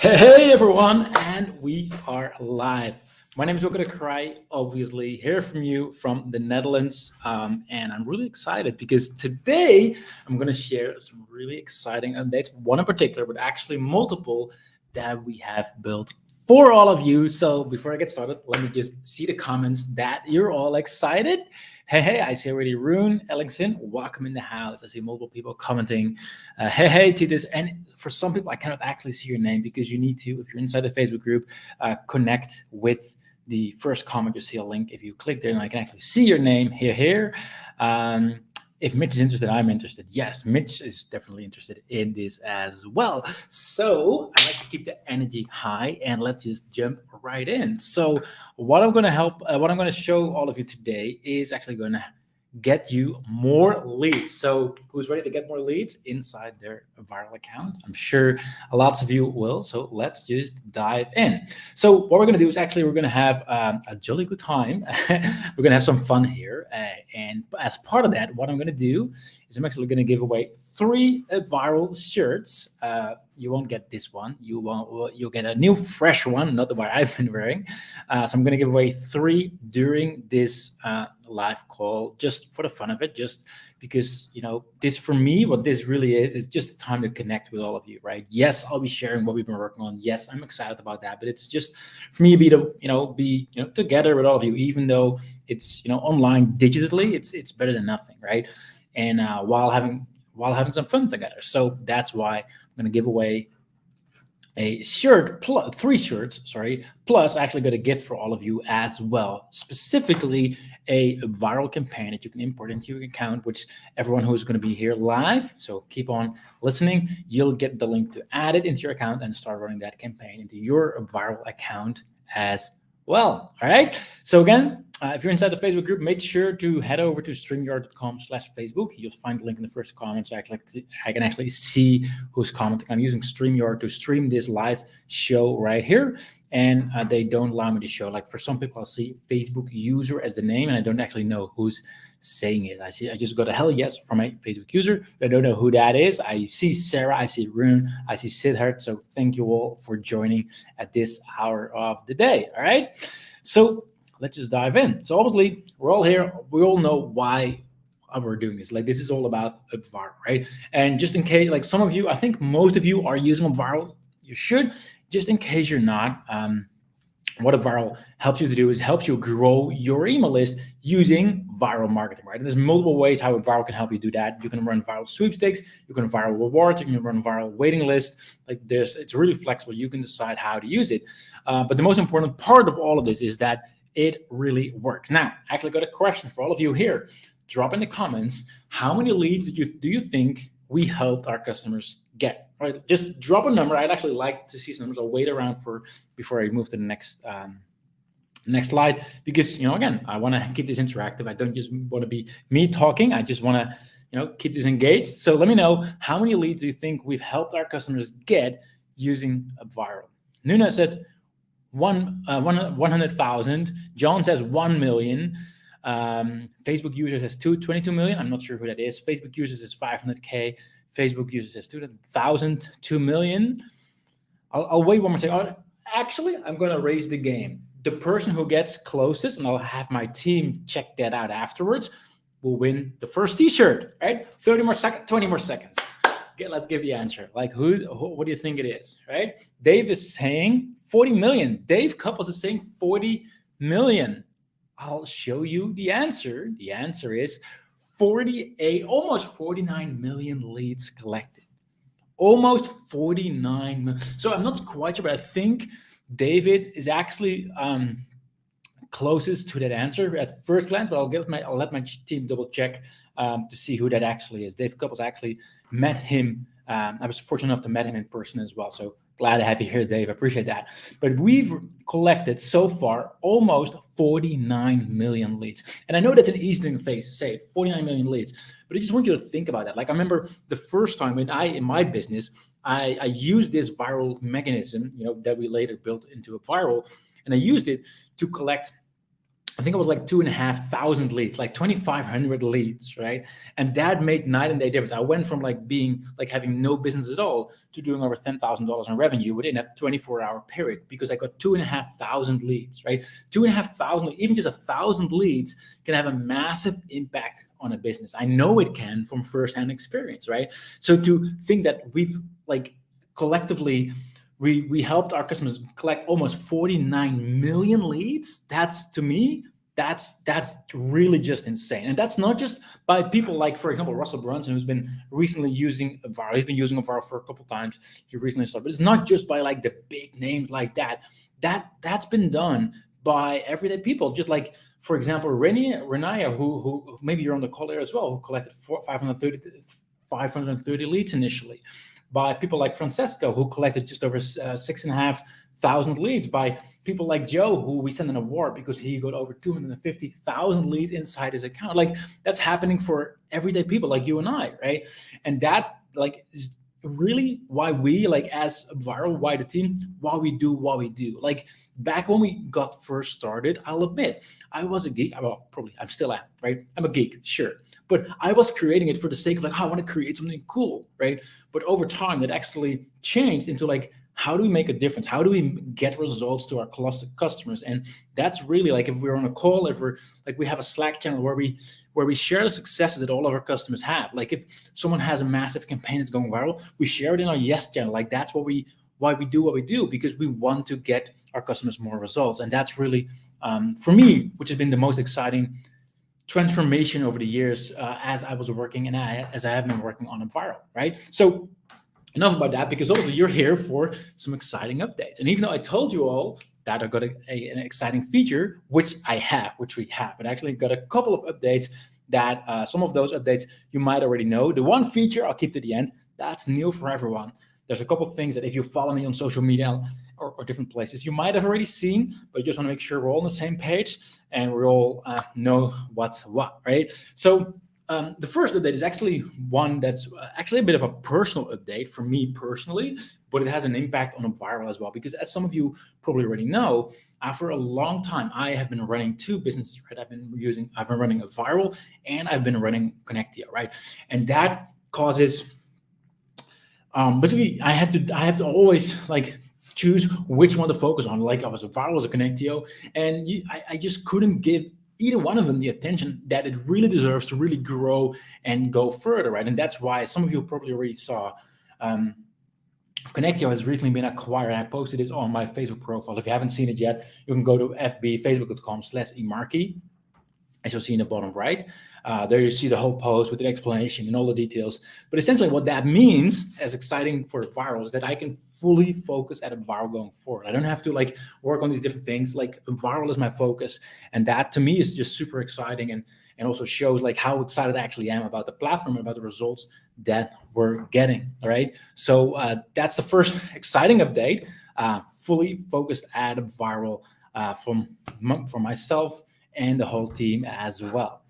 Hey everyone, and we are live. My name is Wilke de Krij, obviously, hear from you from the Netherlands. And I'm really excited because today I'm going to share some really exciting updates, one in particular, but actually multiple that we have built for all of you. So before I get started, let me just see the comments that you're all excited. Hey, I see already Rune Ellingson, welcome in the house. I see multiple people commenting. Hey, Titus. And for some people, I cannot actually see your name because you need to, if you're inside the Facebook group, connect with the first comment. You see a link. If you click there, and I can actually see your name here. If Mitch is interested, I'm interested. Yes, Mitch is definitely interested in this as well. So I like to keep the energy high, and let's just jump right in. So what I'm going to show all of you today is actually going to get you more leads. So who's ready to get more leads inside their viral account? I'm sure lots of you will. So let's just dive in. So what we're going to do is actually we're going to have a jolly good time. We're going to have some fun here. And as part of that, what I'm going to do is I'm actually going to give away 3 viral shirts. You won't get this one. You'll get a new fresh one, not the one I've been wearing. So I'm going to give away 3 during this live call, just for the fun of it, just because, this for me, what this really is just a time to connect with all of you, right? Yes, I'll be sharing what we've been working on. Yes, I'm excited about that, but it's just for me to be together with all of you, even though it's, online digitally, it's better than nothing, right? And while having some fun together. So that's why I'm going to give away a shirt, 3 shirts, plus I actually got a gift for all of you as well, specifically a viral campaign that you can import into your account, which everyone who's going to be here live, so keep on listening, you'll get the link to add it into your account and start running that campaign into your viral account as well. All right. So again, if you're inside the Facebook group, make sure to head over to StreamYard.com/Facebook. You'll find the link in the first comment. So I can actually see who's commenting. I'm using StreamYard to stream this live show right here. And they don't allow me to show. Like for some people, I'll see Facebook user as the name, and I don't actually know who's saying it. I just got a hell yes from a Facebook user, but I don't know who that is. I see Sarah, I see Rune, I see Siddharth. So thank you all for joining at this hour of the day. All right. So let's just dive in. So obviously we're all here. We all know why we're doing this. Like this is all about UpViral, right? And just in case, like some of you, I think most of you are using UpViral. You should. Just in case you're not, what UpViral helps you to do is helps you grow your email list using viral marketing, right? And there's multiple ways how UpViral can help you do that. You can run viral sweepstakes, you can viral rewards, you can run viral waiting lists. It's really flexible. You can decide how to use it. But the most important part of all of this is that it really works. Now, I actually got a question for all of you here. Drop in the comments, how many leads do you think we helped our customers get? Right, just drop a number. I'd actually like to see some numbers. I'll wait around before I move to the next slide, because again, I want to keep this interactive. I don't just want to be me talking. I just want to keep this engaged. So let me know, how many leads do you think we've helped our customers get using UpViral? Nuna says 100,000. John says 1 million. Facebook users says 22 million. I'm not sure who that is. Facebook users is 500K. Facebook users says 200,000, 2 million. I'll wait one more second. Actually, I'm going to raise the game. The person who gets closest, and I'll have my team check that out afterwards, will win the first t-shirt, right? 30 more seconds, 20 more seconds. Okay, let's give the answer. Like what do you think it is, right? Dave is saying 40 million. Dave Couples is saying 40 million. I'll show you the answer. The answer is 48, almost 49 million leads collected. Almost 49 million. So I'm not quite sure, but I think David is actually closest to that answer at first glance, but I'll let my team double check to see who that actually is. Dave Couples actually met him. I was fortunate enough to meet him in person as well. So glad to have you here, Dave. I appreciate that. But we've collected so far almost 49 million leads. And I know that's an easy thing to say, 49 million leads. But I just want you to think about that. Like I remember the first time in my business, I used this viral mechanism, that we later built into UpViral, and I used it to collect I think it was like 2,500 leads, like 2,500 leads, right? And that made night and day difference. I went from like being like having no business at all to doing over $10,000 in revenue within a 24-hour period because I got 2,500 leads, right? 2,500, even just 1,000 leads can have a massive impact on a business. I know it can from firsthand experience, right? So to think that we've like collectively we helped our customers collect almost 49 million leads. That's, to me, that's really just insane. And that's not just by people like, for example, Russell Brunson, who's been recently using UpViral. He's been using UpViral for a couple of times. He recently started, but it's not just by like the big names like that. That's been done by everyday people. Just like, for example, Renaya, who maybe you're on the call there as well, who collected 530 leads initially, by people like Francesco, who collected just over 6,500 leads, by people like Joe, who we sent an award because he got over 250,000 leads inside his account. Like, that's happening for everyday people like you and I, right? And that like is really why we, like, as UpViral, why the team, why we do what we do. Like, back when we got first started, I'll admit, I was a geek. Well, probably I'm still am, right? I'm a geek, sure. But I was creating it for the sake of like, oh, I want to create something cool, right? But over time, that actually changed into like, how do we make a difference? How do we get results to our customers? And that's really like, if we're on a call, if we're like, we have a Slack channel where we share the successes that all of our customers have. Like, if someone has a massive campaign that's going viral, we share it in our Yes channel. Like, that's why we do what we do, because we want to get our customers more results. And that's really, for me, which has been the most exciting transformation over the years as I was working and as I have been working on UpViral, right? So enough about that, because obviously you're here for some exciting updates. And even though I told you all that I got an exciting feature, which we have, but actually got a couple of updates that some of those updates you might already know. The one feature I'll keep to the end, that's new for everyone. There's a couple of things that if you follow me on social media or different places, you might have already seen, but you just want to make sure we're all on the same page and we all know what's what, right? So the first update is actually one that's actually a bit of a personal update for me personally, but it has an impact on UpViral as well, because as some of you probably already know, for a long time, I have been running two businesses, right? I've been running UpViral and I've been running Connectio, right? And that causes, basically, I have to always like choose which one to focus on. Like, I was UpViral, was a Connectio, and I just couldn't give either one of them the attention that it really deserves to really grow and go further, right? And that's why some of you probably already saw Connectio has recently been acquired. I posted this on my Facebook profile. If you haven't seen it yet, you can go to facebook.com/emarkey, as you'll see in the bottom right. There you see the whole post with the explanation and all the details. But essentially what that means, as exciting for UpViral, is that I can fully focus at UpViral going forward. I don't have to like work on these different things. Like, UpViral is my focus. And that to me is just super exciting, and also shows like how excited I actually am about the platform and about the results that we're getting, all right? So that's the first exciting update, fully focused at UpViral for myself and the whole team as well.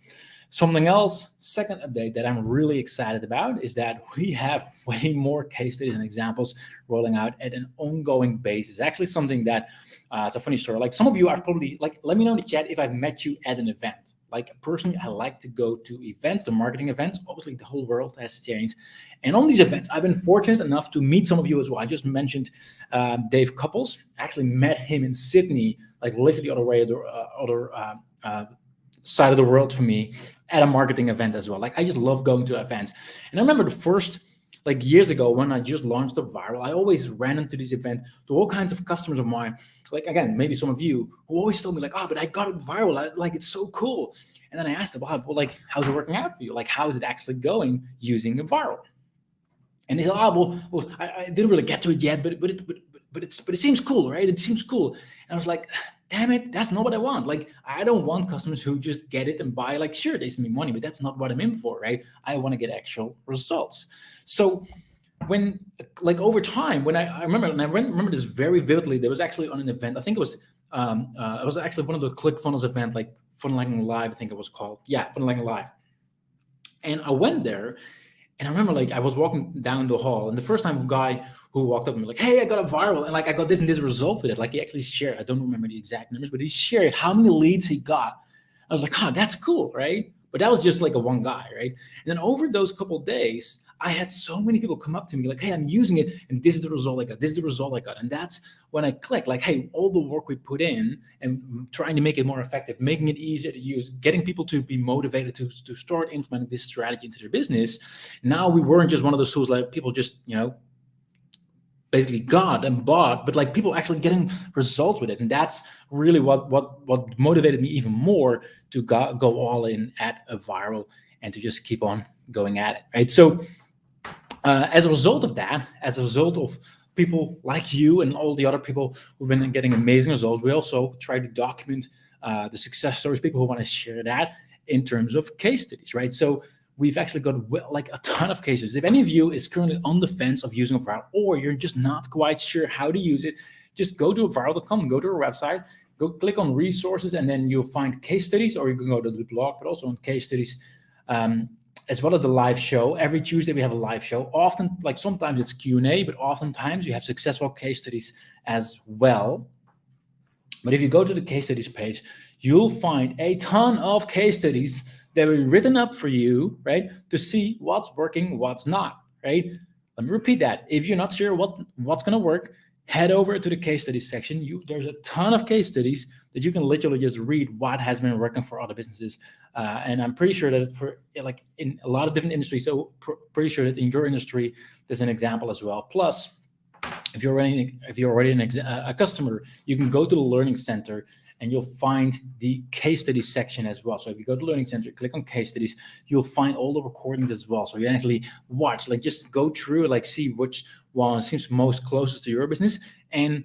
Something else, second update that I'm really excited about is that we have way more case studies and examples rolling out at an ongoing basis. Actually, something that it's a funny story. Like, some of you are probably like, let me know in the chat if I've met you at an event. Like, personally, I like to go to events, the marketing events. Obviously, the whole world has changed. And on these events, I've been fortunate enough to meet some of you as well. I just mentioned Dave Couples. I actually met him in Sydney, like literally other way, other side of the world for me, at a marketing event as well. Like, I just love going to events. And I remember the first, like, years ago when I just launched UpViral, I always ran into this event to all kinds of customers of mine. Like, again, maybe some of you who always told me like, oh, but I got UpViral. Like, it's so cool. And then I asked them, well, like, how's it working out for you? Like, how is it actually going using UpViral? And they said, oh, well, I didn't really get to it yet, but it seems cool, right? It seems cool. And I was like, damn it, that's not what I want. Like, I don't want customers who just get it and buy. Like, sure, they send me money, but that's not what I'm in for, right? I want to get actual results. So when, like, over time, when I remember this very vividly, there was actually on an event, I think it was actually one of the ClickFunnels event, like Funneling Live, I think it was called. Yeah, Funneling Live. And I went there, And I remember like I was walking down the hall, and the first time a guy who walked up and like, "Hey, I got a viral, and like I got this and this result with it." Like he actually shared. I don't remember the exact numbers, but he shared how many leads he got. I was like, "Oh, that's cool, right?" But that was just like a one guy, right? And then over those couple of days, I had so many people come up to me like, "Hey, I'm using it, and this is the result I got. This is the result I got." And that's when I clicked, like, "Hey, all the work we put in and trying to make it more effective, making it easier to use, getting people to be motivated to start implementing this strategy into their business. Now we weren't just one of those tools like people just basically got and bought, but like people actually getting results with it, and that's really what motivated me even more to go all in at UpViral and to just keep on going at it, right? So as a result of that, as a result of people like you and all the other people who've been getting amazing results, we also try to document the success stories, people who want to share that in terms of case studies, right? So we've actually got like a ton of cases. If any of you is currently on the fence of using UpViral, or you're just not quite sure how to use it, just go to upviral.com, go to our website, go click on resources, and then you'll find case studies, or you can go to the blog, but also on case studies. As well as the live show. Every Tuesday we have a live show. Often, like sometimes it's Q&A, but oftentimes you have successful case studies as well. But if you go to the case studies page, you'll find a ton of case studies that were written up for you, right, to see what's working, what's not, right? Let me repeat that. If you're not sure what's going to work, head over to the case studies section. There's a ton of case studies that you can literally just read what has been working for other businesses. And I'm pretty sure that for like in a lot of different industries, so pretty sure that in your industry, there's an example as well. Plus, if you're already a customer, you can go to the Learning Center and you'll find the case studies section as well. So if you go to Learning Center, click on case studies, you'll find all the recordings as well. So you actually watch, like just go through, like see which one seems most closest to your business and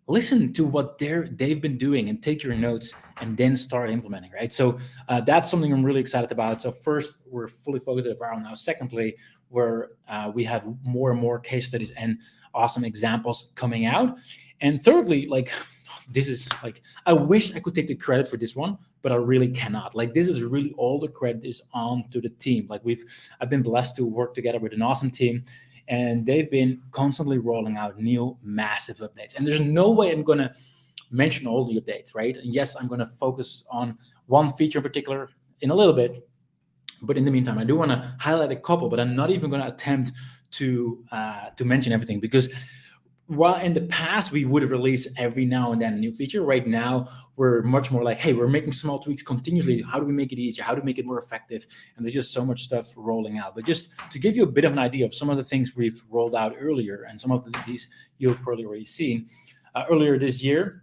listen to what they've been doing and take your notes and then start implementing, right? So that's something I'm really excited about. So first, we're fully focused at UpViral now. Secondly, we have more and more case studies and awesome examples coming out. And thirdly, like this is like, I wish I could take the credit for this one, but I really cannot. Like this is really all the credit is on to the team. Like I've been blessed to work together with an awesome team, and they've been constantly rolling out new massive updates. And there's no way I'm going to mention all the updates, right? And yes, I'm going to focus on one feature in particular in a little bit. But in the meantime, I do want to highlight a couple, but I'm not even going to attempt to mention everything, because while in the past we would have released every now and then a new feature, right now we're much more like, hey, we're making small tweaks continuously. How do we make it easier? How do we make it more effective? And there's just so much stuff rolling out. But just to give you a bit of an idea of some of the things we've rolled out earlier, and some of these you've probably already seen. Earlier this year,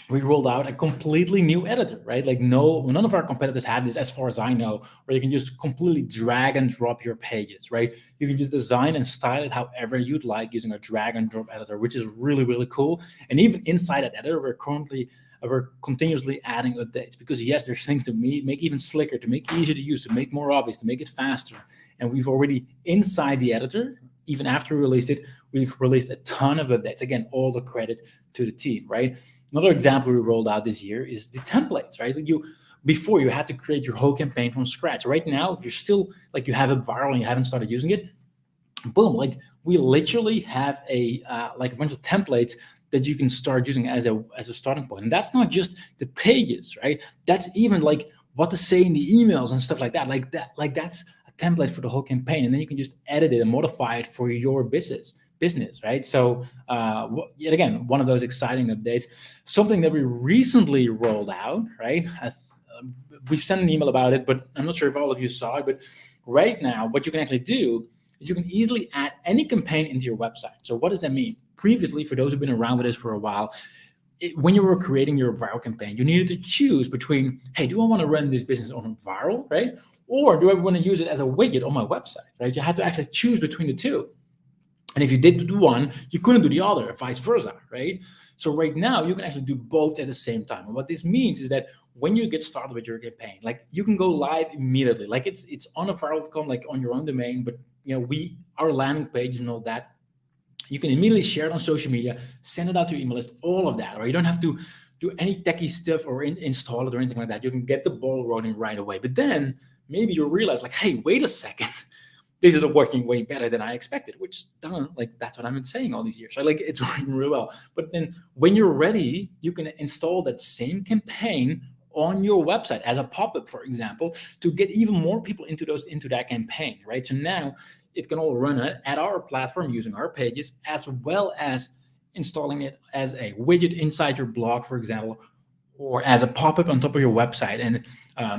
we rolled out a completely new editor, right? Like none of our competitors have this, as far as I know, where you can just completely drag and drop your pages, right? You can just design and style it however you'd like using a drag and drop editor, which is really, really cool. And even inside that editor, we're continuously adding updates, because yes, there's things to make even slicker, to make easier to use, to make more obvious, to make it faster. And we've already, inside the editor, even after we released it, we've released a ton of updates. Again, all the credit to the team, right? Another example we rolled out this year is the templates, right? Before you had to create your whole campaign from scratch. Right now, if you're still like you have it viral and you haven't started using it, boom, like we literally have a bunch of templates that you can start using as a starting point. And that's not just the pages, right? That's even like what to say in the emails and stuff like that. Like that's a template for the whole campaign, and then you can just edit it and modify it for your business, right? So yet again, one of those exciting updates. Something that we recently rolled out, right? We've sent an email about it, but I'm not sure if all of you saw it. But right now, what you can actually do is you can easily add any campaign into your website. So what does that mean? Previously, for those who've been around with us for a while, when you were creating your viral campaign, you needed to choose between, hey, do I want to run this business on viral, right? Or do I want to use it as a widget on my website, right? You had to actually choose between the two. And if you did do one, you couldn't do the other, vice versa, right? So right now, you can actually do both at the same time. And what this means is that when you get started with your campaign, like you can go live immediately. Like it's on UpViral.com, like on your own domain, but our landing page and all that, you can immediately share it on social media, send it out to your email list, all of that, right? You don't have to do any techie stuff or install it or anything like that. You can get the ball rolling right away. But then maybe you realize like, hey, wait a second. this is working way better than I expected, which like that's what I've been saying all these years. Like it's working really well. But then when you're ready, you can install that same campaign on your website as a pop-up, for example, to get even more people into that campaign, right? So now it can all run at our platform using our pages, as well as installing it as a widget inside your blog, for example, or as a pop-up on top of your website. And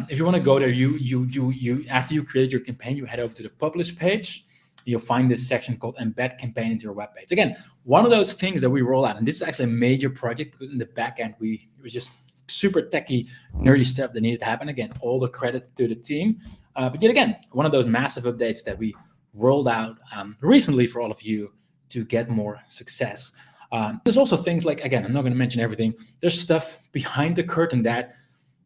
if you want to go there, you after you create your campaign, you head over to the publish page. You'll find this section called embed campaign into your web page. Again, one of those things that we roll out, and this is actually a major project because in the back end it was just super techy, nerdy stuff that needed to happen. Again, all the credit to the team. But yet again, one of those massive updates that we rolled out recently for all of you to get more success. There's also things like, again, I'm not going to mention everything. There's stuff behind the curtain that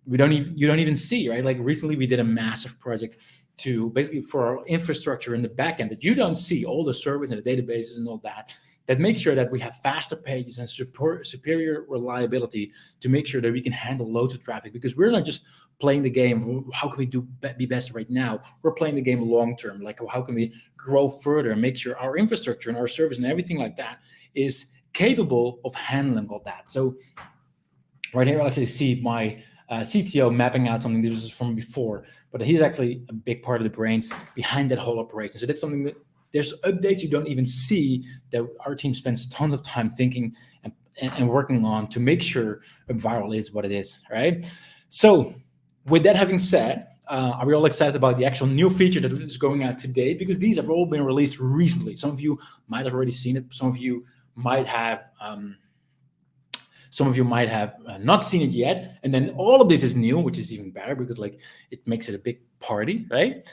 you don't even see, right? Like recently we did a massive project to basically for our infrastructure in the back end that you don't see, all the servers and the databases and all that makes sure that we have faster pages and superior reliability to make sure that we can handle loads of traffic, because we're not just playing the game, how can we be best right now? We're playing the game long term, like how can we grow further and make sure our infrastructure and our service and everything like that is capable of handling all that. So right here, I'll actually see my CTO mapping out something. This was from before, but he's actually a big part of the brains behind that whole operation. So that's something that there's updates you don't even see that our team spends tons of time thinking and working on to make sure UpViral is what it is, right? So with that having said, are we all excited about the actual new feature that is going out today? Because these have all been released recently. Some of you might have already seen it. Some of you might have not seen it yet, and then all of this is new, which is even better because like it makes it a big party, right?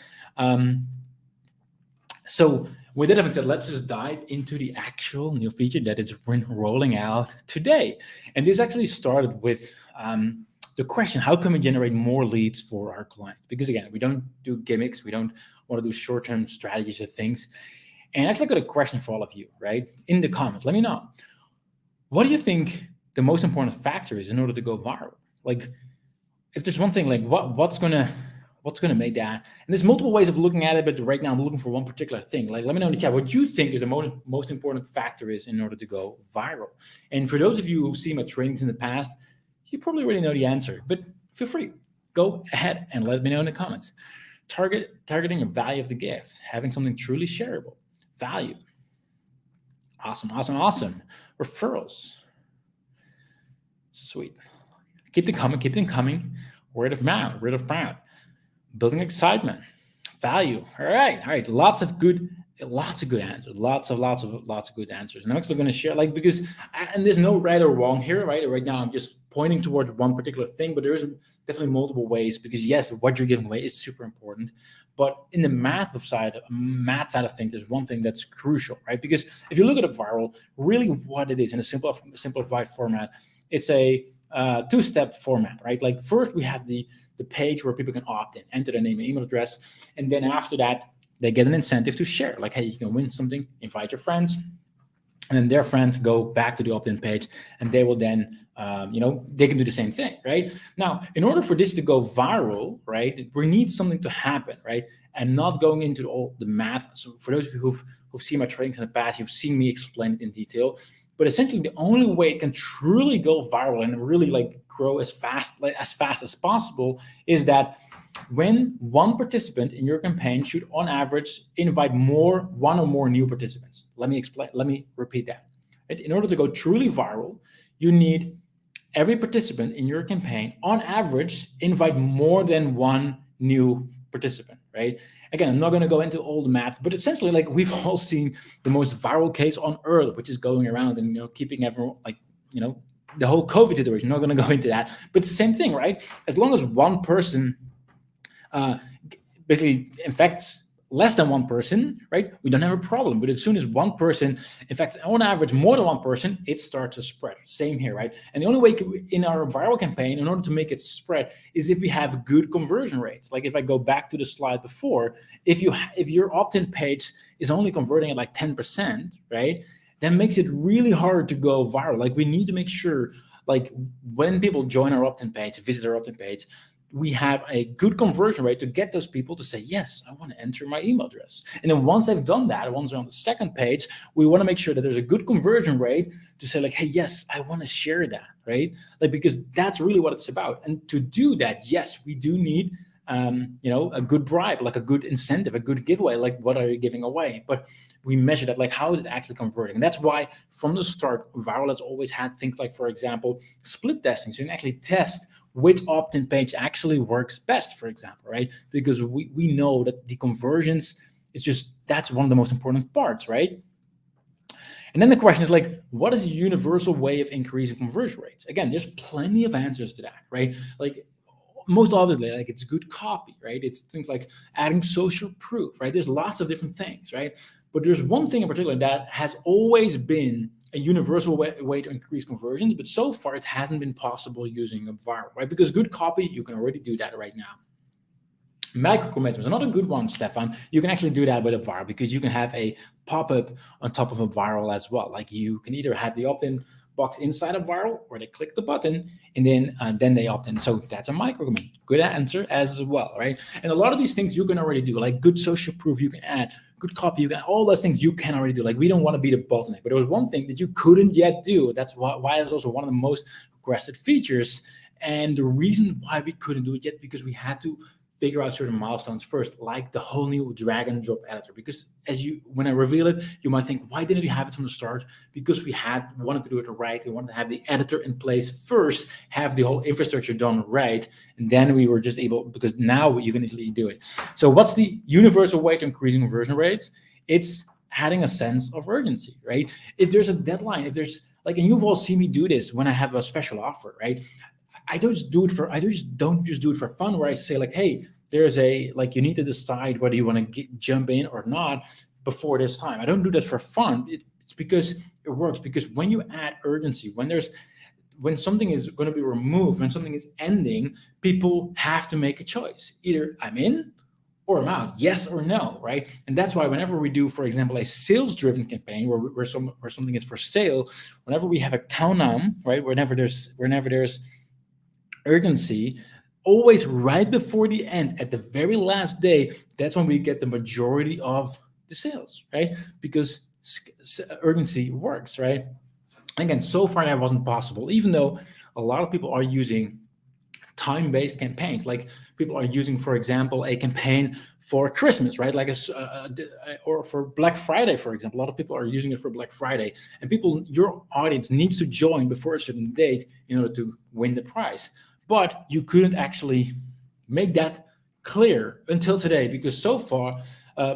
So with that having said, let's just dive into the actual new feature that is rolling out today. And this actually started with the question, how can we generate more leads for our clients? Because again, we don't do gimmicks, we don't want to do short-term strategies or things. And I actually got a question for all of you, right? In the comments, let me know. What do you think the most important factor is in order to go viral? Like, if there's one thing, like what's gonna make that? And there's multiple ways of looking at it, but right now I'm looking for one particular thing. Like, let me know in the chat what you think is the most important factor is in order to go viral. And for those of you who've seen my trainings in the past, you probably already know the answer, but feel free, go ahead and let me know in the comments. Targeting a value of the gift, having something truly shareable. Value. Awesome. Referrals. Sweet. Keep them coming. Word of mouth. Building excitement. Value. All right. Lots of good answers. Lots of good answers. And I'm actually going to share, like, because and there's no right or wrong here, right? Right now I'm just pointing towards one particular thing, but there is definitely multiple ways, because yes, what you're giving away is super important. But in the math side of things, there's one thing that's crucial, right? Because if you look at UpViral, really what it is in a simplified format, it's a two-step format, right? Like first we have the page where people can opt in, enter their name and email address, and then after that they get an incentive to share. Like, hey, you can win something, invite your friends, and then their friends go back to the opt-in page, and they will then, they can do the same thing, right? Now, in order for this to go viral, right, we need something to happen, right? I'm not going into all the math. So for those of you who've seen my trainings in the past, you've seen me explain it in detail. But essentially, the only way it can truly go viral and really like grow as fast as possible is that when one participant in your campaign should, on average, invite one or more new participants. Let me repeat that. In order to go truly viral, you need every participant in your campaign, on average, invite more than one new participant, right? Again, I'm not going to go into all the math, but essentially, like, we've all seen the most viral case on earth, which is going around and keeping everyone, like, the whole COVID situation. I'm not going to go into that, but it's the same thing, right? As long as one person basically infects less than one person, right, we don't have a problem. But as soon as one person infects, on average, more than one person, it starts to spread. Same here, right? And the only way in our viral campaign, in order to make it spread, is if we have good conversion rates. Like if I go back to the slide before, if your opt-in page is only converting at like 10%, right, that makes it really hard to go viral. Like we need to make sure, like when people join our opt-in page, visit our opt-in page, we have a good conversion rate to get those people to say, yes, I want to enter my email address. And then once they've done that, once they're on the second page, we want to make sure that there's a good conversion rate to say like, hey, yes, I want to share that, right? Like, because that's really what it's about. And to do that, yes, we do need a good bribe, like a good incentive, a good giveaway, like what are you giving away? But we measure that, like how is it actually converting? And that's why from the start, Viral has always had things like, for example, split testing. So you can actually test which opt-in page actually works best, for example, right? Because we know that the conversions is just, that's one of the most important parts, right? And then the question is like, what is a universal way of increasing conversion rates? Again, there's plenty of answers to that, right? Like, most obviously, like it's good copy, right? It's things like adding social proof, right? There's lots of different things, right? But there's one thing in particular that has always been a universal way to increase conversions, but so far it hasn't been possible using UpViral, right? Because good copy, you can already do that right now. Micro comments was another good one, Stefan. You can actually do that with UpViral because you can have a pop-up on top of UpViral as well. Like you can either have the opt-in box inside of Viral, or they click the button and then they opt in. So that's a micro comment. Good answer as well, right? And a lot of these things you can already do, like good social proof you can add, good copy you can, all those things you can already do. Like we don't want to be the bottleneck, but there was one thing that you couldn't yet do. That's why it was also one of the most requested features. And the reason why we couldn't do it yet, because we had to figure out certain milestones first, like the whole new drag and drop editor. Because when I reveal it, you might think, why didn't we have it from the start? Because we wanted to do it right. We wanted to have the editor in place first, have the whole infrastructure done right, and then we were just able, because now you can easily do it. So what's the universal way to increasing conversion rates? It's adding a sense of urgency, right? If there's a deadline, if there's like, and you've all seen me do this when I have a special offer, right? I don't just do it for fun, where I say like, hey, there's you need to decide whether you want to jump in or not before this time. I don't do that for fun. It's because it works. Because when you add urgency, when something is going to be removed, when something is ending, people have to make a choice. Either I'm in or I'm out, yes or no, right? And that's why whenever we do, for example, a sales-driven campaign where something is for sale, whenever we have a countdown, right? Whenever there's urgency, always right before the end, at the very last day, that's when we get the majority of the sales, right? Because urgency works, right? And again, so far that wasn't possible, even though a lot of people are using time-based campaigns. Like people are using, for example, a campaign for Christmas, right? Like or for Black Friday, for example. A lot of people are using it for Black Friday, and your audience needs to join before a certain date in order to win the prize. But you couldn't actually make that clear until today, because so far,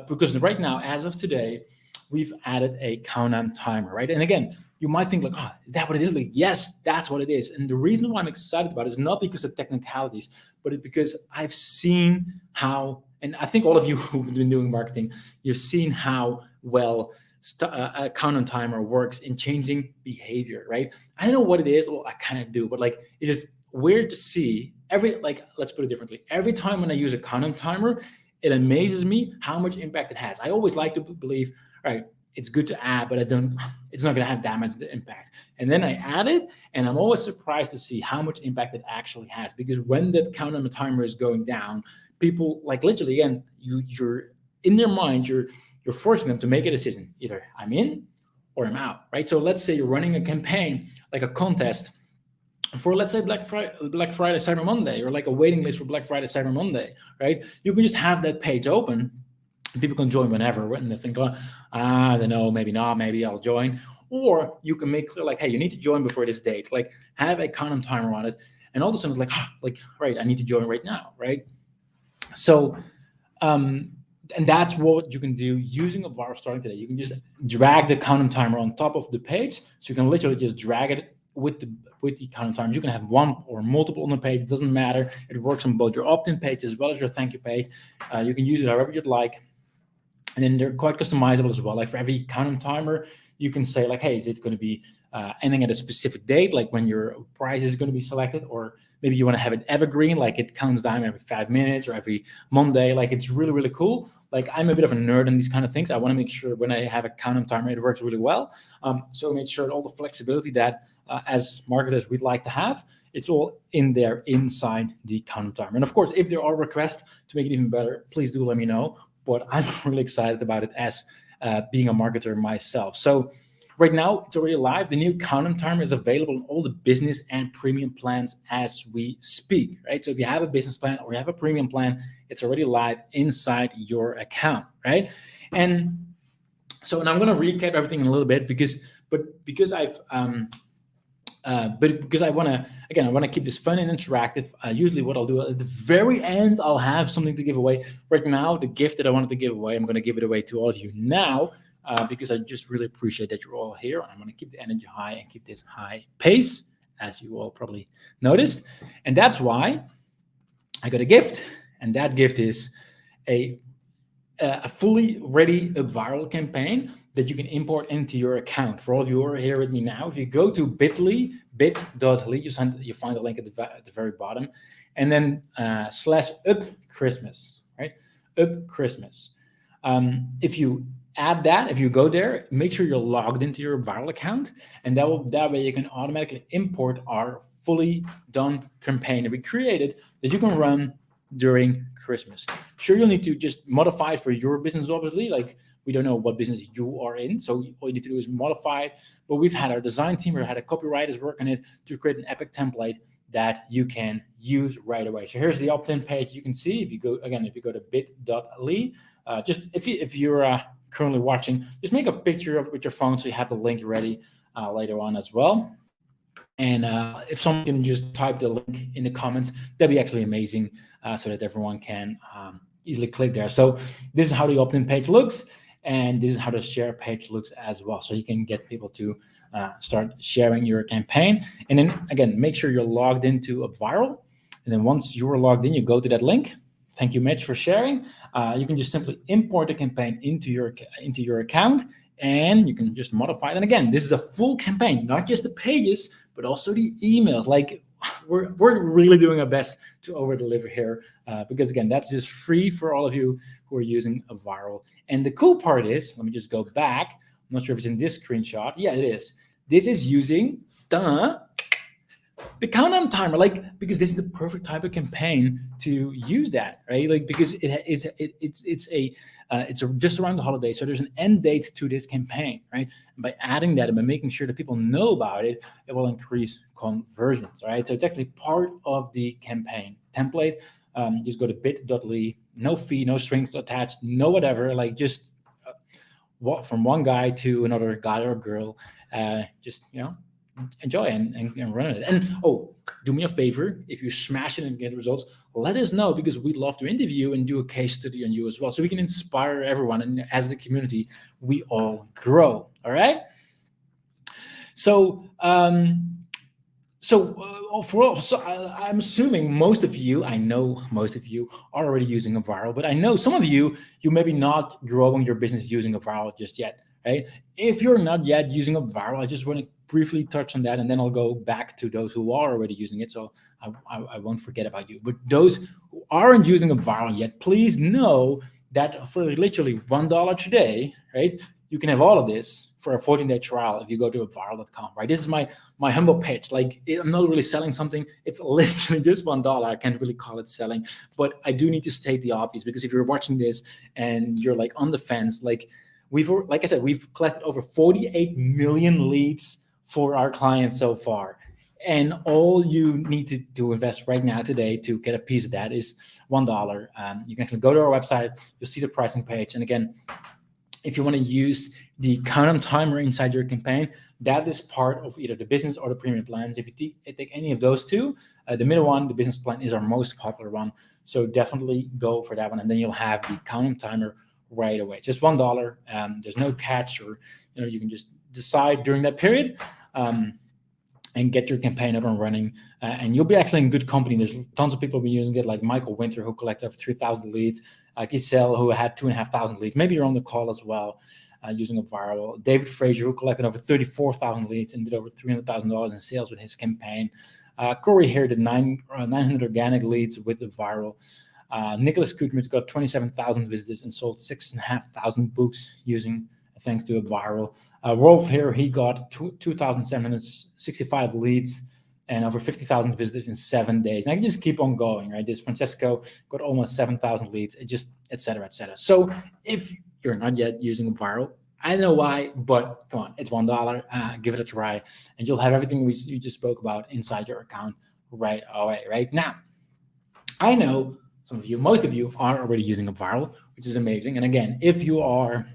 because right now, as of today, we've added a countdown timer, right? And again, you might think like, oh, is that what it is? Like, yes, that's what it is. And the reason why I'm excited about it is not because of technicalities, but it's because I've seen how, and I think all of you who've been doing marketing, you've seen how well a countdown timer works in changing behavior, right? I don't know what it is. Well, I kind of do, but like, it's just weird to see let's put it differently. Every time when I use a countdown timer, it amazes me how much impact it has. I always like to believe, right, it's good to add, but it's not going to have that much impact. And then I add it, and I'm always surprised to see how much impact it actually has. Because when that countdown timer is going down, people, like, literally, again, you're in their mind, you're forcing them to make a decision. Either I'm in or I'm out, right? So let's say you're running a campaign, like a contest for, let's say, Black Friday, Cyber Monday, or like a waiting list for Black Friday, Cyber Monday, right? You can just have that page open, and people can join whenever, and they think, oh, I don't know, maybe not, maybe I'll join. Or you can make clear, like, hey, you need to join before this date. Like, have a countdown timer on it, and all of a sudden it's like, right, I need to join right now, right? So, and that's what you can do using UpViral starting today. You can just drag the countdown timer on top of the page, so you can literally just drag it with the countdown timers. You can have one or multiple on the page. It doesn't matter. It works on both your opt-in page as well as your thank you page. You can use it however you'd like. And then they're quite customizable as well. Like for every countdown timer, you can say like, hey, is it going to be ending at a specific date, like when your prize is going to be selected? Or maybe you want to have it evergreen, like it counts down every 5 minutes or every Monday. Like it's really, really cool. Like I'm a bit of a nerd on these kind of things. I want to make sure when I have a countdown timer, it works really well. So make sure all the flexibility that as marketers we'd like to have. It's all in there inside the count timer. And of course, if there are requests to make it even better, please do let me know. But I'm really excited about it as being a marketer myself. So right now, it's already live. The new countdown timer is available on all the business and premium plans as we speak, right? So if you have a business plan or you have a premium plan, it's already live inside your account, right? And so, and I'm going to recap everything in a little bit because I want to keep this fun and interactive. Usually what I'll do at the very end, I'll have something to give away. Right now, the gift that I wanted to give away, I'm going to give it away to all of you now because I just really appreciate that you're all here. I'm going to keep the energy high and keep this high pace, as you all probably noticed. And that's why I got a gift. And that gift is a fully ready UpViral campaign that you can import into your account. For all of you who are here with me now, if you go to bit.ly, you find the link at the very bottom, and then /UpChristmas, right? UpChristmas. If you add that, if you go there, make sure you're logged into your UpViral account, and that way you can automatically import our fully done campaign that we created that you can run during Christmas. Sure, you'll need to just modify it for your business, obviously. Like, we don't know what business you are in, so all you need to do is modify it. But we've had our design team, we've had a copywriters work on it to create an epic template that you can use right away. So here's the opt-in page. You can see if you go to bit.ly, just if you're currently watching, just make a picture of it with your phone so you have the link ready later on as well. And if someone can just type the link in the comments, that'd be actually amazing, so that everyone can easily click there. So this is how the opt-in page looks, and this is how the share page looks as well. So you can get people to start sharing your campaign. And then again, make sure you're logged into UpViral. And then once you're logged in, you go to that link. Thank you, Mitch, for sharing. You can just simply import the campaign into your account, and you can just modify it. And again, this is a full campaign, not just the pages, but also the emails. Like, we're really doing our best to over deliver here, because again, that's just free for all of you who are using UpViral. And the cool part is, let me just go back. I'm not sure if it's in this screenshot. Yeah, it is. This is using the countdown timer, like, because this is the perfect type of campaign to use that, right? Like, because it's just around the holiday, so there's an end date to this campaign, right? And by adding that and by making sure that people know about it, it will increase conversions, right? So it's actually part of the campaign template. Just go to bit.ly, no fee, no strings attached, no whatever, like just from one guy to another guy or girl, just, enjoy and run it. And do me a favor, if you smash it and get results, let us know, because we'd love to interview and do a case study on you as well, so we can inspire everyone, and as the community we all grow. All right, so I'm assuming most of you, I know most of you are already using UpViral, but I know some of you maybe not growing your business using UpViral just yet, right? If you're not yet using UpViral, I just want to briefly touch on that, and then I'll go back to those who are already using it, so I won't forget about you. But those who aren't using UpViral yet, please know that for literally $1 today, right, you can have all of this for a 14-day trial if you go to UpViral.com, right? This is my humble pitch. Like, I'm not really selling something. It's literally just $1. I can't really call it selling, but I do need to state the obvious, because if you're watching this and you're like on the fence, like I said, we've collected over 48 million leads for our clients so far. And all you need to invest right now today to get a piece of that is $1. You can actually go to our website, you'll see the pricing page. And again, if you want to use the countdown timer inside your campaign, that is part of either the business or the premium plans. If you take any of those two, the middle one, the business plan, is our most popular one. So definitely go for that one. And then you'll have the countdown timer right away. Just $1. There's no catch, or you can just decide during that period and get your campaign up and running, and you'll be actually in good company. There's tons of people who've been using it, like Michael Winter, who collected over 3,000 leads, Giselle, who had 2,500 leads. Maybe you're on the call as well, using UpViral. David Frazier, who collected over 34,000 leads and did over $300,000 in sales with his campaign. Corey here did 900 organic leads with UpViral. Nicholas Kutmer's got 27,000 visitors and sold 6,500 books thanks to UpViral. Rolf here, he got 2,765 leads and over 50,000 visitors in 7 days. And I can just keep on going, right? This Francesco got almost 7,000 leads, it just, et cetera, et cetera. So if you're not yet using UpViral, I don't know why, but come on, it's $1. Give it a try, and you'll have everything you just spoke about inside your account right away. Right now, I know some of you, most of you, are already using UpViral, which is amazing. And again, if you are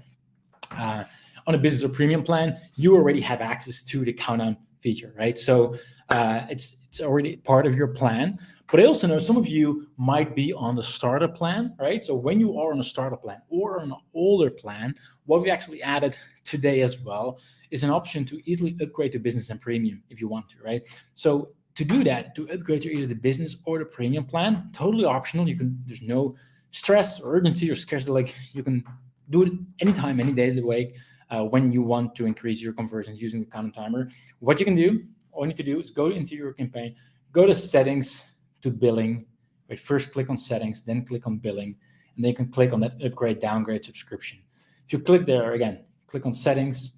on a business or premium plan, you already have access to the countdown feature, right? So it's already part of your plan. But I also know some of you might be on the starter plan, right? So when you are on a starter plan or on an older plan, what we actually added today as well is an option to easily upgrade to business and premium if you want to, right? So to do that, to upgrade to either the business or the premium plan, totally optional. There's no stress or urgency or scarcity. Like, you can do it anytime, any day of the week when you want to increase your conversions using the countdown timer. What you can do, all you need to do is go into your campaign, go to settings, to billing, right? First click on settings, then click on billing, and then you can click on that upgrade, downgrade subscription. If you click there, again, click on settings,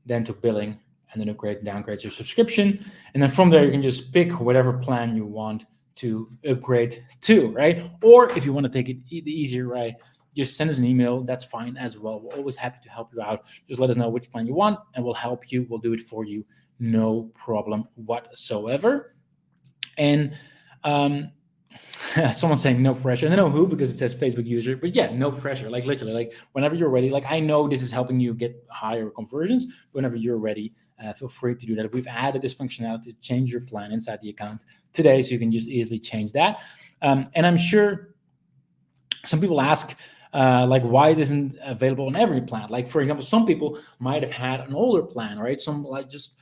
then to billing, and then upgrade, downgrade your subscription. And then from there, you can just pick whatever plan you want to upgrade to, right? Or if you want to take it the easier way, just send us an email. That's fine as well. We're always happy to help you out. Just let us know which plan you want, and we'll help you. We'll do it for you. No problem whatsoever. And someone's saying no pressure. I don't know who, because it says Facebook user, but yeah, no pressure. Like, literally, like, whenever you're ready, like, I know this is helping you get higher conversions. Whenever you're ready, feel free to do that. We've added this functionality to change your plan inside the account today, so you can just easily change that. And I'm sure some people ask, like, why it isn't available on every plan. Like, for example, some people might have had an older plan, right? Some, like, just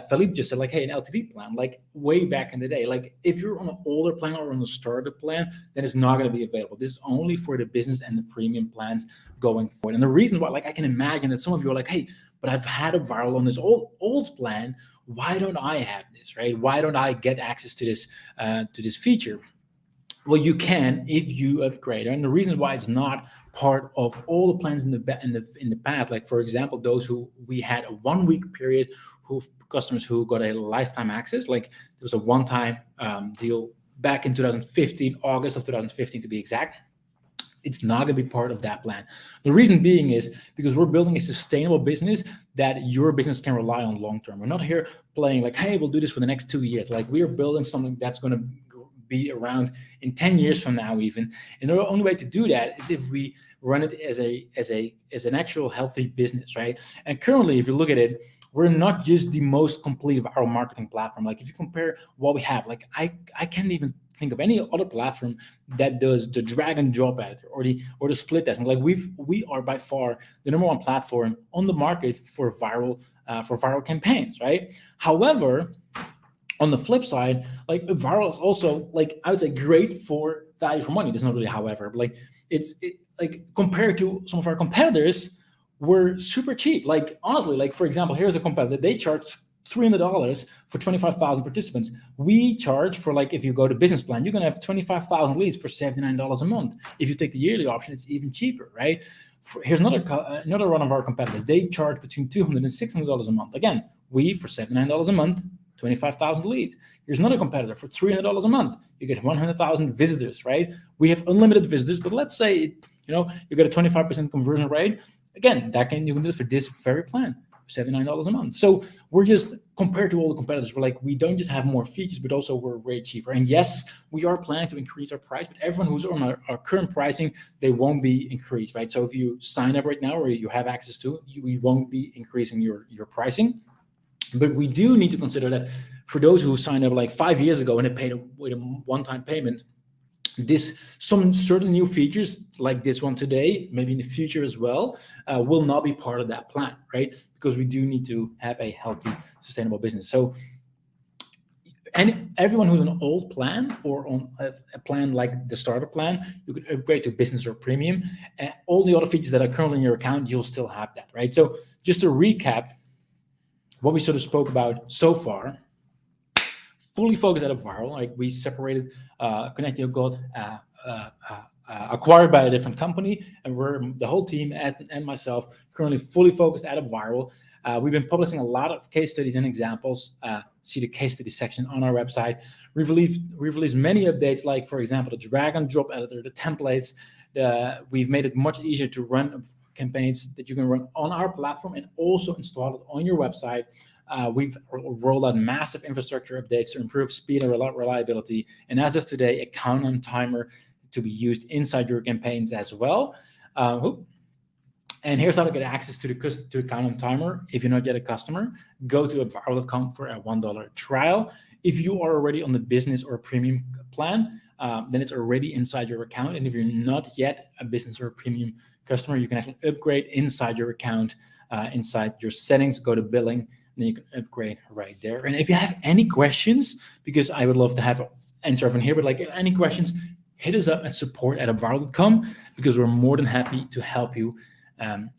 Philippe just said, like, hey, an LTD plan, like, way back in the day. Like, if you're on an older plan or on a starter plan, then it's not going to be available. This is only for the business and the premium plans going forward. And the reason why, like, I can imagine that some of you are like, hey, but I've had UpViral on this old plan. Why don't I have this, right? Why don't I get access to this feature? Well, you can if you upgrade, and the reason why it's not part of all the plans in the past, like, for example, those who we had a 1 week period, customers who got a lifetime access, like, there was a one-time deal back in 2015, August of 2015 to be exact. It's not going to be part of that plan. The reason being is because we're building a sustainable business that your business can rely on long term. We're not here playing like, hey, we'll do this for the next 2 years. Like, we are building something that's going to be around in 10 years from now even. And the only way to do that is if we run it as an actual healthy business, right? And currently, if you look at it, we're not just the most complete of our marketing platform. Like, if you compare what we have, like, I can't even think of any other platform that does the drag and drop editor or the split testing. Like, we are by far the #1 platform on the market for viral campaigns, right? However, on the flip side, like, UpViral is also, like, I would say, great for value for money. There's not really however, but like, like, compared to some of our competitors, we're super cheap. Like, honestly, like, for example, here's a competitor. They charge $300 for 25,000 participants. We charge for, like, if you go to business plan, you're gonna have 25,000 leads for $79 a month. If you take the yearly option, it's even cheaper, right? Here's another one of our competitors. They charge between $200 and $600 a month. Again, we, for $79 a month, 25,000 leads. Here's another competitor for $300 a month. You get 100,000 visitors, right? We have unlimited visitors, but let's say, you get a 25% conversion rate. Again, you can do this for this very plan, $79 a month. So we're just, compared to all the competitors, we don't just have more features, but also we're way cheaper. And yes, we are planning to increase our price, but everyone who's on our current pricing, they won't be increased, right? So if you sign up right now or you have access to, we won't be increasing your pricing. But we do need to consider that for those who signed up like 5 years ago and they paid with a one-time payment, some certain new features like this one today, maybe in the future as well, will not be part of that plan, right? Because we do need to have a healthy, sustainable business. So, and everyone who's on an old plan or on a plan like the starter plan, you can upgrade to business or premium. And all the other features that are currently in your account, you'll still have that, right? So just to recap, what we sort of spoke about so far, fully focused out of UpViral, like we separated, connecting your gut, acquired by a different company, and we're the whole team and myself currently fully focused at UpViral. We've been publishing a lot of case studies and examples. See the case study section on our website. We've released many updates, like for example the drag and drop editor, the templates. We've made it much easier to run campaigns that you can run on our platform and also install it on your website. We've rolled out massive infrastructure updates to improve speed and reliability. And as of today, a countdown timer to be used inside your campaigns as well. And here's how to get access to the countdown timer. If you're not yet a customer, go to UpViral.com for a $1 trial. If you are already on the business or premium plan, then it's already inside your account. And if you're not yet a business or a premium customer, you can actually upgrade inside your account, inside your settings, go to billing, and then you can upgrade right there. And if you have any questions, because I would love to have an answer from here, but like any questions, hit us up at support@upviral.com, because we're more than happy to help you and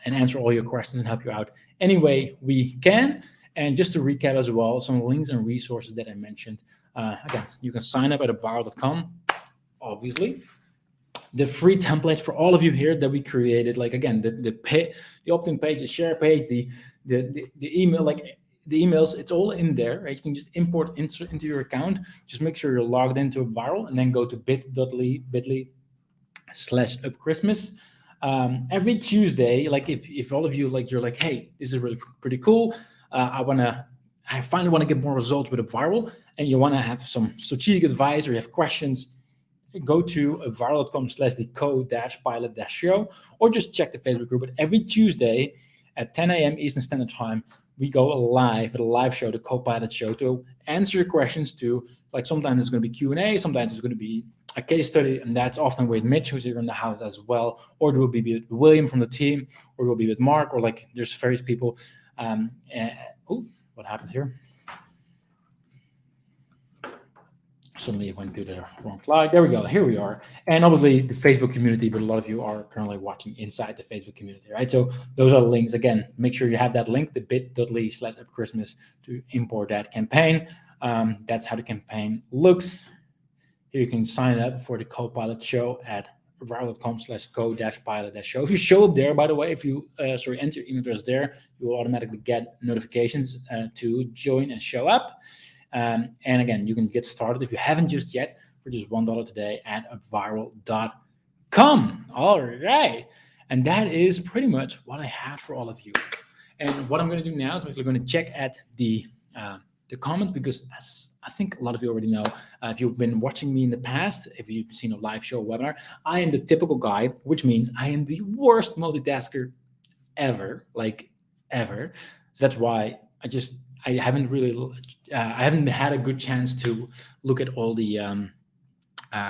answer all your questions and help you out any way we can. And just to recap as well, some links and resources that I mentioned. Again, you can sign up at upviral.com, obviously. The free template for all of you here that we created, like again, the opt-in page, the share page, the email, like the emails, it's all in there, right? You can just import into your account. Just make sure you're logged into UpViral and then go to bit.ly/upchristmas. Every Tuesday, like if all of you, like you're like, hey, this is really pretty cool. I finally want to get more results with UpViral, and you want to have some strategic advice or you have questions, go to upviral.com/the-co-pilot-show, or just check the Facebook group. But every Tuesday at 10 a.m. Eastern Standard Time, we go live at a live show, the Co-Pilot Show, to answer your questions. To like sometimes it's going to be Q&A, sometimes it's going to be a case study, and that's often with Mitch, who's here in the house as well, or it will be with William from the team, or it will be with Mark, or like there's various people. What happened here? Suddenly it went to the wrong slide. There we go. Here we are. And obviously the Facebook community, but a lot of you are currently watching inside the Facebook community, right? So those are the links. Again, make sure you have that link, the bit.ly/upchristmas, to import that campaign. That's how the campaign looks. Here you can sign up for the Co-Pilot Show at viral.com/co-pilot-show. If you show up there, by the way, if you enter your email address there, you will automatically get notifications to join and show up. And again, you can get started if you haven't just yet for just $1 today at upviral.com. All right. And that is pretty much what I had for all of you. And what I'm going to do now is I'm going to check at the comments, because as I think a lot of you already know, if you've been watching me in the past, if you've seen a live show webinar, I am the typical guy, which means I am the worst multitasker ever, like ever. So that's why I haven't had a good chance to look at all the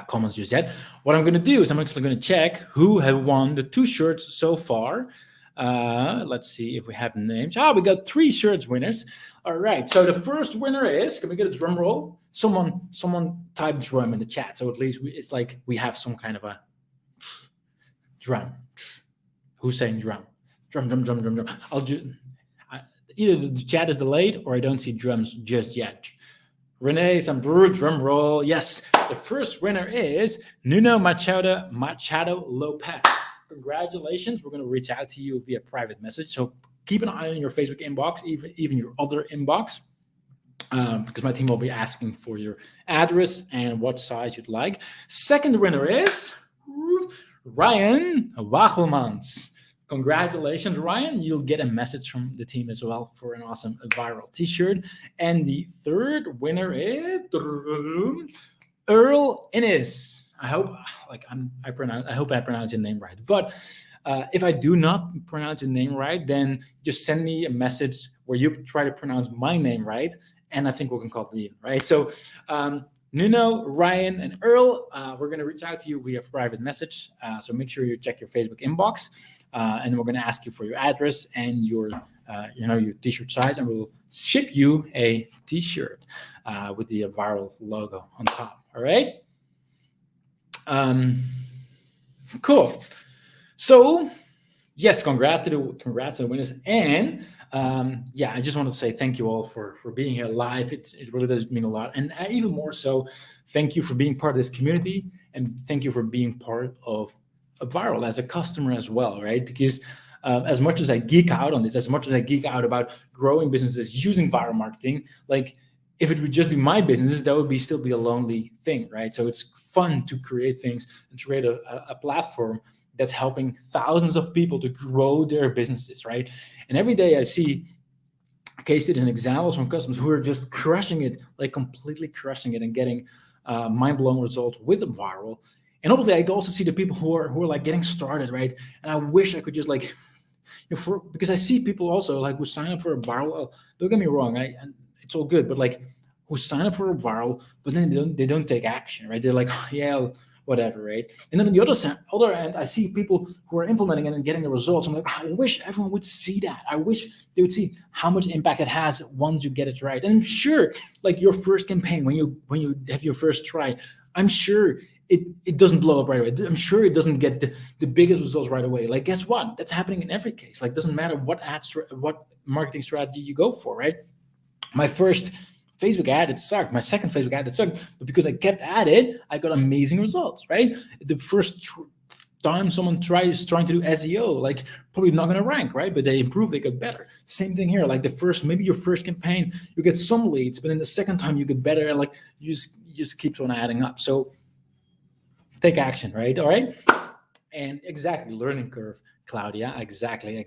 comments just yet. What I'm going to do is I'm actually going to check who have won the 2 shirts so far. Let's see if we have names. We got 3 shirts winners. All right. So the first winner is, can we get a drum roll? Someone type drum in the chat. So at least it's like we have some kind of a drum. Who's saying drum? Drum. I'll do. Either the chat is delayed or I don't see drums just yet. Renee, some drum roll. Yes, the first winner is Nuno Machado Lopez. Congratulations. We're going to reach out to you via private message. So keep an eye on your Facebook inbox, even your other inbox, because my team will be asking for your address and what size you'd like. Second winner is Ryan Wachelmans. Congratulations, Ryan. You'll get a message from the team as well for an awesome viral t-shirt. And the third winner is Earl Innes. I hope I pronounce your name right. But if I do not pronounce your name right, then just send me a message where you try to pronounce my name right, and I think we can call it right. So Nuno, Ryan, and Earl, we're going to reach out to you via private message. So make sure you check your Facebook inbox. And we're going to ask you for your address and your t-shirt size, and we'll ship you a t-shirt with the viral logo on top. All right. Cool. So yes, congrats to the winners. And I just want to say thank you all for being here live. It really does mean a lot. And even more so, thank you for being part of this community and thank you for being part of UpViral as a customer as well, right? Because as much as I geek out on this, as much as I geek out about growing businesses using viral marketing, like if it would just be my business, that would still be a lonely thing, right? So it's fun to create things and to create a platform that's helping thousands of people to grow their businesses, right? And every day I see case studies and examples from customers who are just crushing it, like completely crushing it and getting mind-blowing results with viral. And obviously I also see the people who are like getting started, right? And I wish I could just like, because I see people also like who sign up for a viral. Don't get me wrong, it's all good, but like who sign up for a viral, but then they don't take action, right? They're like, oh, yeah, whatever, right? And then on the other end, I see people who are implementing it and getting the results. I'm like, I wish everyone would see that. I wish they would see how much impact it has once you get it right. And I'm sure, like your first campaign, when you have your first try, I'm sure it doesn't blow up right away. I'm sure it doesn't get the biggest results right away. Like, guess what? That's happening in every case. Like, doesn't matter what marketing strategy you go for, right? My first Facebook ad, it sucked. My second Facebook ad, it sucked. But because I kept at it, I got amazing results, right? The first time someone trying to do SEO, like probably not going to rank, right? But they improve, they get better. Same thing here. Like maybe your first campaign, you get some leads, but then the second time you get better. Like you just keeps on adding up. So take action, right? All right. And exactly, learning curve, Claudia. Exactly.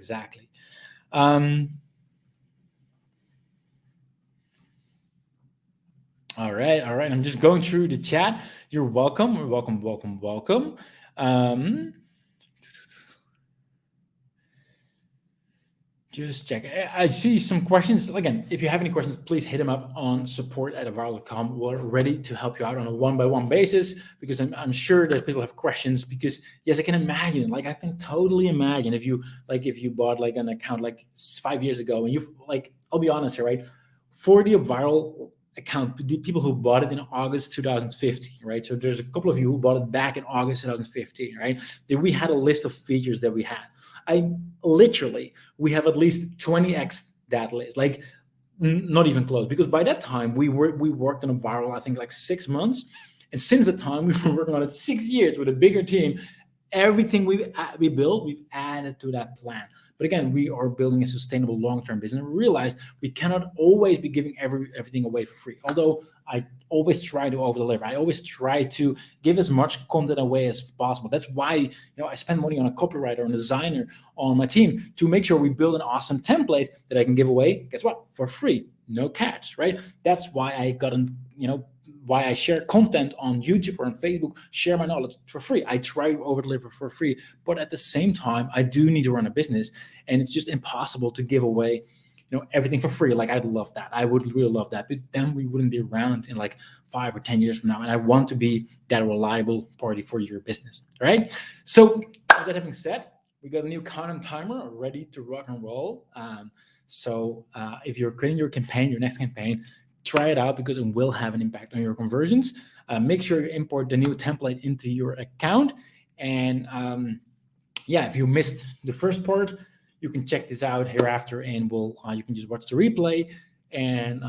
All right. I'm just going through the chat. You're welcome. Welcome. Just check. I see some questions. Again, if you have any questions, please hit them up on support@upviral.com. We're ready to help you out on a one-by-one basis, because I'm sure that people have questions. Because yes, I can imagine. Like I can totally imagine if you bought like an account like 5 years ago, and I'll be honest here, right? For the UpViral account, the people who bought it in August 2015, right? So there's a couple of you who bought it back in August 2015, right? Then we had a list of features that we had. We have at least 20x that list, like not even close, because by that time we worked on UpViral, I think like 6 months. And since the time we were working on it 6 years with a bigger team, everything we built, we've added to that plan. But again, we are building a sustainable long-term business. And we realized we cannot always be giving everything away for free. Although I always try to over-deliver. I always try to give as much content away as possible. That's why I spend money on a copywriter and designer on my team to make sure we build an awesome template that I can give away. Guess what? For free, no catch, right? That's why I got why I share content on YouTube or on Facebook, share my knowledge for free. I try to over-deliver for free, but at the same time, I do need to run a business, and it's just impossible to give away, everything for free. Like I'd love that. I would really love that, but then we wouldn't be around in like 5 or 10 years from now. And I want to be that reliable party for your business. All right. So with that having said, we got a new content timer ready to rock and roll. So if you're creating your next campaign, try it out, because it will have an impact on your conversions. Make sure you import the new template into your account. And if you missed the first part, you can check this out hereafter, and you can just watch the replay, and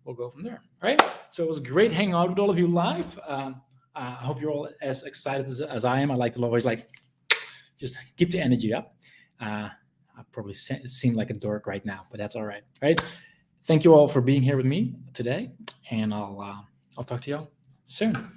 we'll go from there. All right. So it was great hanging out with all of you live. I hope you're all as excited as I am. I like to always just keep the energy up. I probably seem like a dork right now, but that's all right. Right. Thank you all for being here with me today, and I'll talk to you all soon.